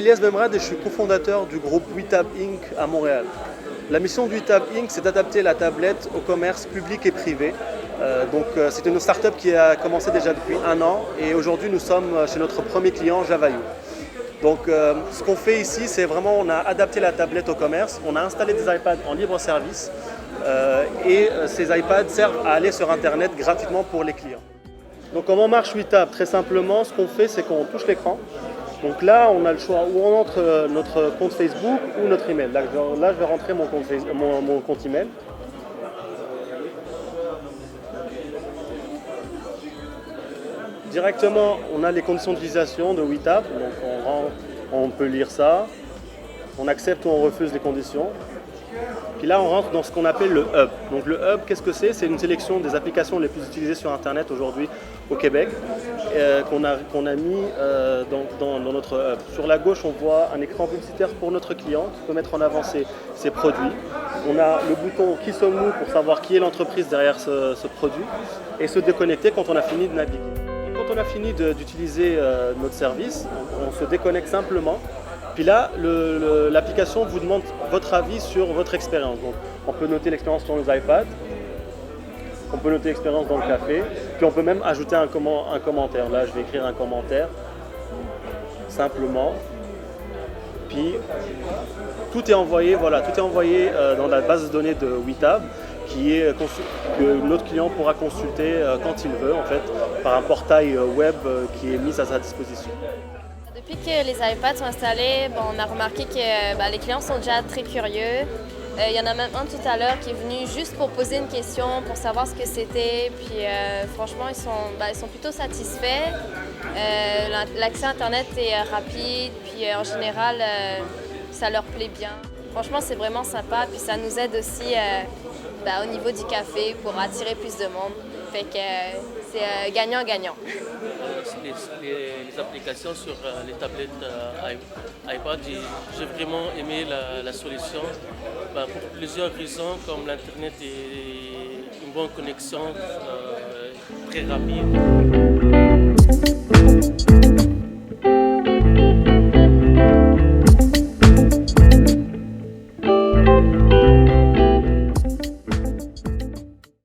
Elias Bemrad et je suis cofondateur du groupe WeTab Inc. à Montréal. La mission de WeTab Inc. c'est d'adapter la tablette au commerce public et privé. C'est une start-up qui a commencé déjà depuis 1 an et aujourd'hui nous sommes chez notre premier client Javayou. Ce qu'on fait ici, c'est vraiment on a adapté la tablette au commerce, on a installé des iPads en libre service et ces iPads servent à aller sur Internet gratuitement pour les clients. Donc comment marche WeTab? Très simplement, ce qu'on fait, c'est qu'on touche l'écran. Donc là, on a le choix où on entre notre compte Facebook ou notre email. Là, je vais rentrer mon compte email. Directement, on a les conditions d'utilisation de WeTab. Donc on peut lire ça. On accepte ou on refuse les conditions. Puis là, on rentre dans ce qu'on appelle le Hub. Donc le Hub, qu'est-ce que c'est? C'est une sélection des applications les plus utilisées sur Internet aujourd'hui au Québec qu'on a mis dans notre Hub. Sur la gauche, on voit un écran publicitaire pour notre client qui peut mettre en avant ses produits. On a le bouton « Qui sommes-nous » pour savoir qui est l'entreprise derrière ce produit et se déconnecter quand on a fini de naviguer. Donc, quand on a fini d'utiliser notre service, on se déconnecte simplement. Puis là, l'application vous demande votre avis sur votre expérience. Donc, on peut noter l'expérience sur nos iPads, on peut noter l'expérience dans le café, puis on peut même ajouter un commentaire. Là, je vais écrire un commentaire, simplement. Puis, tout est envoyé dans la base de données de WeTab, que notre client pourra consulter quand il veut, en fait, par un portail web qui est mis à sa disposition. Depuis que les iPads sont installés, on a remarqué que les clients sont déjà très curieux. Il y en a même un tout à l'heure qui est venu juste pour poser une question, pour savoir ce que c'était. Puis franchement, ils sont plutôt satisfaits. L'accès à Internet est rapide, puis en général, ça leur plaît bien. Franchement, c'est vraiment sympa, puis ça nous aide aussi au niveau du café pour attirer plus de monde. Fait que c'est gagnant-gagnant. Les applications sur les tablettes iPad, j'ai vraiment aimé la solution pour plusieurs raisons, comme l'Internet et une bonne connexion très rapide.